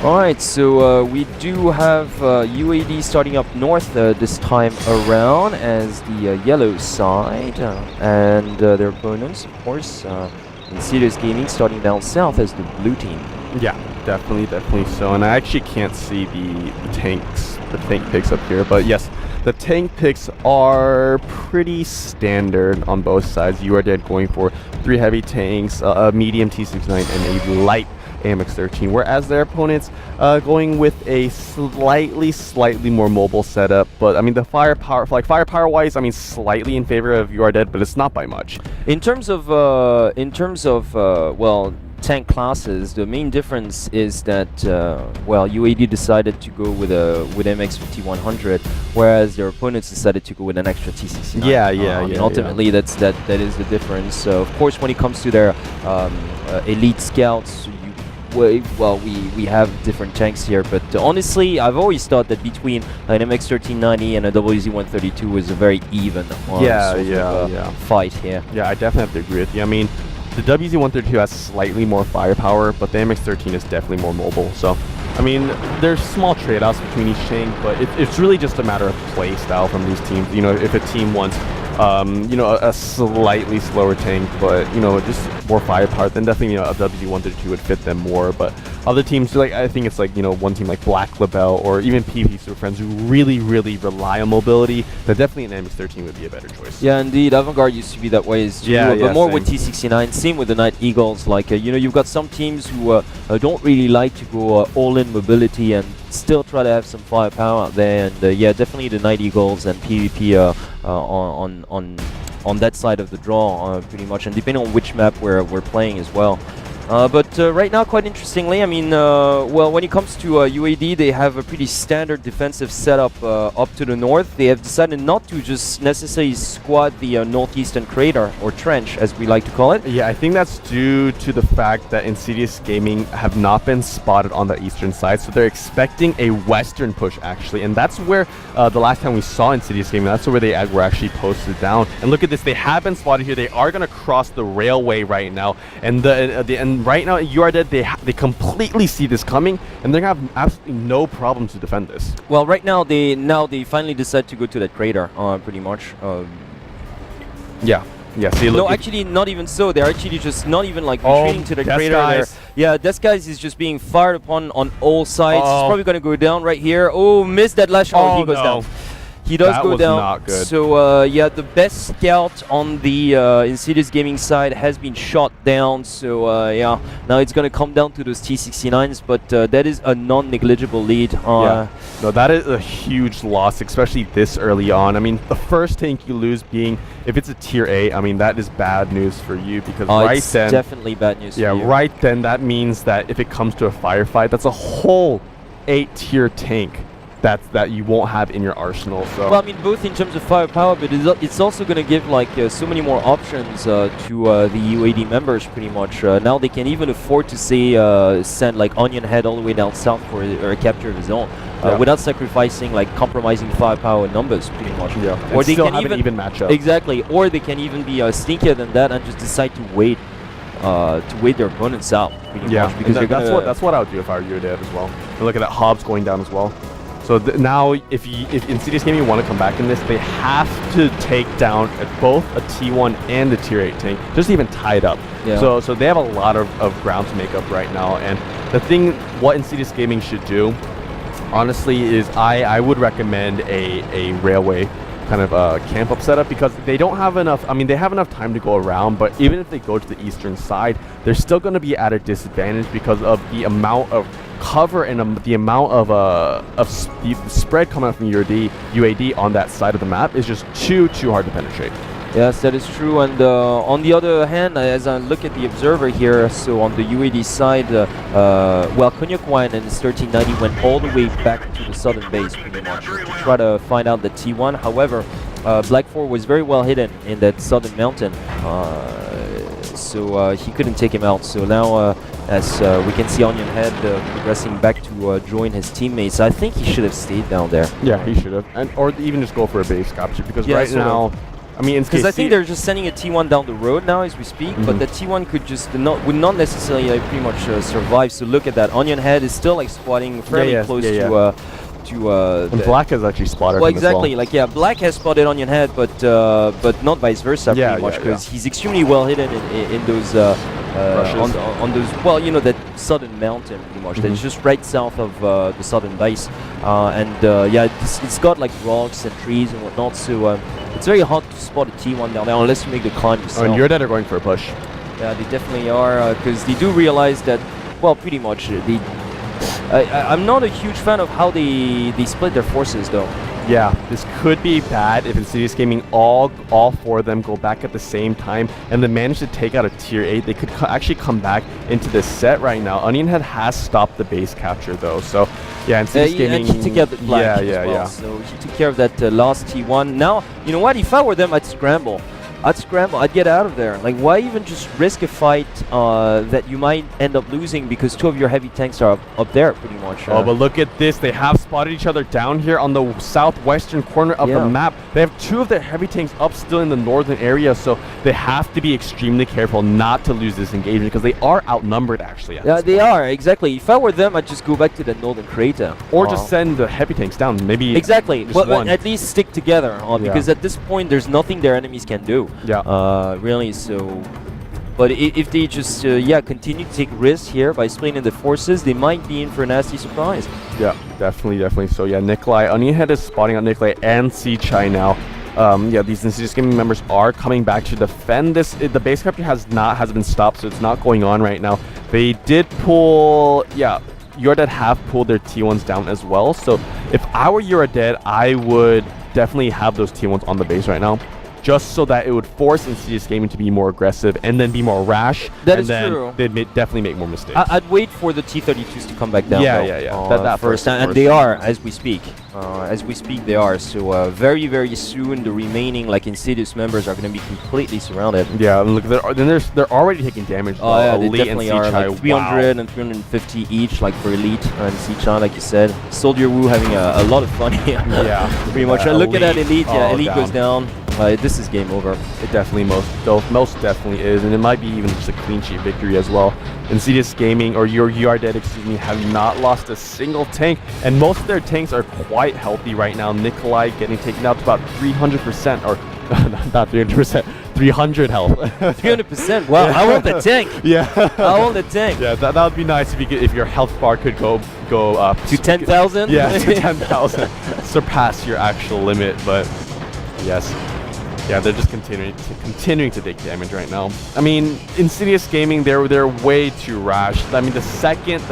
Alright, so we do have UAD starting up north this time around as the yellow side, and their opponents, of course, Insidious Gaming starting down south as the blue team. Yeah, definitely so. And I actually can't see the tank picks up here, but yes, the tank picks are pretty standard on both sides. You are dead going for 3 heavy tanks, a medium T69, and a light AMX-13, whereas their opponents going with a slightly more mobile setup. But I mean, the firepower wise, I mean, slightly in favor of You Are Dead, but it's not by much. In terms of well, tank classes, the main difference is that well, UAD decided to go with MX-5100, whereas their opponents decided to go with an extra T69. Yeah. I mean, ultimately, that is the difference. Of course, when it comes to their elite scouts, we have different tanks here, but honestly, I've always thought that between an MX-1390 and a WZ-132 was a very even fight here. Yeah, I definitely have to agree with you. I mean, the WZ-132 has slightly more firepower, but the MX-13 is definitely more mobile. So, I mean, there's small trade-offs between each tank, but it's really just a matter of play style from these teams. You know, if a team wants a slightly slower tank, but just more firepower, then definitely a WZ-132 would fit them more. But other teams, like I think it's like one team like Black Label or even PvP Super Friends who really rely on mobility, then definitely an MX-13 would be a better choice. Yeah, indeed. Avant-Garde used to be that way as too, but more same. with T69. Same with the Night Eagles. Like you've got some teams who don't really like to go all-in mobility and still try to have some firepower out there. And yeah, definitely the Night Eagles and PvP on that side of the draw, pretty much, and depending on which map we're playing as well. But right now, quite interestingly, I mean, well, when it comes to UAD, they have a pretty standard defensive setup up to the north. They have decided not to just necessarily squat the northeastern crater, or trench, as we like to call it. Yeah, I think that's due to the fact that Insidious Gaming have not been spotted on the eastern side, so they're expecting a western push, actually. And that's where, the last time we saw Insidious Gaming, that's where they were actually posted down. And look at this, they have been spotted here. They are going to cross the railway right now. And right now, You Are Dead, they completely see this coming, and they're gonna have absolutely no problem to defend this. Well, right now they finally decide to go to that crater, pretty much. Yeah. See, look, no, actually, not even so. They're actually just not even like retreating to the crater. Yeah, Death Guys is just being fired upon on all sides. He's probably gonna go down right here. Oh, missed that last shot. He goes down. He does go down. Not good. So yeah, the best scout on the Insidious Gaming side has been shot down. So yeah, now it's gonna come down to those T69s, but that is a non-negligible lead. Yeah. No, that is a huge loss, especially this early on. I mean, the first tank you lose being, if it's a tier A, I mean, that is bad news for you, because right then, it's definitely bad news. Yeah, for you. Right then, that means that if it comes to a firefight, that's a whole 8-tier tank that you won't have in your arsenal. So well, I mean, both in terms of firepower, but it's also going to give like so many more options to the UAD members, pretty much. Now they can even afford to say send like Onion Head all the way down south for a capture of his own, without sacrificing, like, compromising firepower numbers, pretty much. Yeah, or they still can have even an even matchup. Exactly, or they can even be sneakier than that and just decide to wait their opponents out, pretty much, because that's what I would do if I were You Are Dead as well. And look at that, Hobbs going down as well. So now, if Insidious Gaming want to come back in this, they have to take down both a T1 and a Tier 8 tank, just even tie it up. Yeah. So they have a lot of ground to make up right now. And the thing, what Insidious Gaming should do, honestly, is I would recommend a railway kind of camp up setup, because they don't have enough. I mean, they have enough time to go around, but even if they go to the eastern side, they're still going to be at a disadvantage because of the amount of cover and the amount of the spread coming out from UAD on that side of the map is just too hard to penetrate. Yes, that is true. And on the other hand, as I look at the observer here, so on the UAD side, well, Cognac Wine and his 1390 went all the way back to the southern base, pretty much, to try to find out the T1. However, Black 4 was very well hidden in that southern mountain, so he couldn't take him out. So now, as we can see Onion Head progressing back to join his teammates, I think he should have stayed down there. Yeah, he should have, or even just go for a base capture, because right now, I mean, because I think they're just sending a T1 down the road now as we speak, but the T1 could just would not necessarily like pretty much survive. So look at that, Onion Head is still like squatting fairly close to and Black has actually spotted well, him exactly. as well. Like Black has spotted Onion Head, but not vice versa pretty much, because he's extremely well hidden in those on those, well, you know, that southern mountain pretty much that's just right south of the southern base, and it's got like rocks and trees and whatnot, so it's very hard to spot a T1 down there unless you make the climb yourself. And Your Dead are going for a push. Yeah, they definitely are, because they do realize that, well, pretty much I'm not a huge fan of how they split their forces though. Yeah, this could be bad if Insidious Gaming all four of them go back at the same time and then manage to take out a tier 8. They could actually come back into this set right now. Onion Head has stopped the base capture though, so yeah, Insidious Gaming. And he took care of the Black as well, so he took care of that last T1. Now, you know what? If I were them, I'd scramble. I'd get out of there. Like, why even just risk a fight that you might end up losing because two of your heavy tanks are up there pretty much. Oh, but look at this. They have spotted each other down here on the southwestern corner of the map. They have two of their heavy tanks up still in the northern area, so they have to be extremely careful not to lose this engagement because they are outnumbered actually. Yeah, they are, exactly. If I were them, I'd just go back to the northern crater. Or just send the heavy tanks down, maybe. Exactly, just but one. at least stick together, because at this point, there's nothing their enemies can do. Yeah. Really, so. But if they just, continue to take risks here by splitting the forces, they might be in for a nasty surprise. Yeah, definitely. So yeah, Nikolai, Onion Head is spotting on Nikolai and C-Chai now. These Insidious Gaming members are coming back to defend this. The base capture has been stopped, so it's not going on right now. They did pull, Your Dead have pulled their T1s down as well. So if I were Your Dead, I would definitely have those T1s on the base right now, just so that it would force Insidious Gaming to be more aggressive and then be more rash. That is true. They'd definitely make more mistakes. I'd wait for the T-32s to come back down. That first, and they are as we speak. They are. So very, very soon, the remaining Insidious members are going to be completely surrounded. Yeah, and look, they're already taking damage. Oh yeah, they Elite definitely are. Like 300 and 350 each, like for Elite and C-Chan, like you said. Soldier Wu having a lot of fun here. Yeah, pretty much. Look at that Elite. Yeah, Elite down. goes down. This is game over. It definitely most definitely is, and it might be even just a clean sheet victory as well. Insidious Gaming, or Your Dead, excuse me, have not lost a single tank, and most of their tanks are quite healthy right now. Nikolai getting taken out to about 300%, or not 300%, 300 health. 300%. Wow, I want the tank. Yeah, I want the tank. Yeah, that would be nice if your health bar could go up to 10,000. Yeah, to 10,000, surpass your actual limit. But yes. Yeah, they're just continuing to take damage right now. I mean, Insidious Gaming, they're way too rash. I mean, the second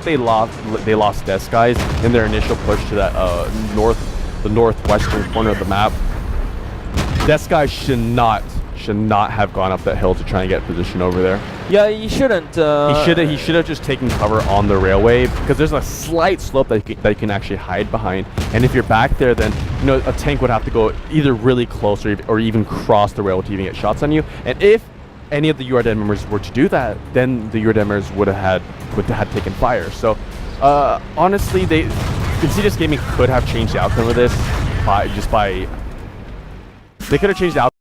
they lost Death Skies in their initial push to that the northwestern corner of the map, Death Skies should not have gone up that hill to try and get position over there. Yeah, he shouldn't. He should have just taken cover on the railway, because there's a slight slope that you can actually hide behind. And if you're back there, then a tank would have to go either really close or even cross the railway to even get shots on you. And if any of the URDEN members were to do that, then the URDEN members would have taken fire. So honestly, Insidious Gaming could have changed the outcome of this by they could have changed the outcome.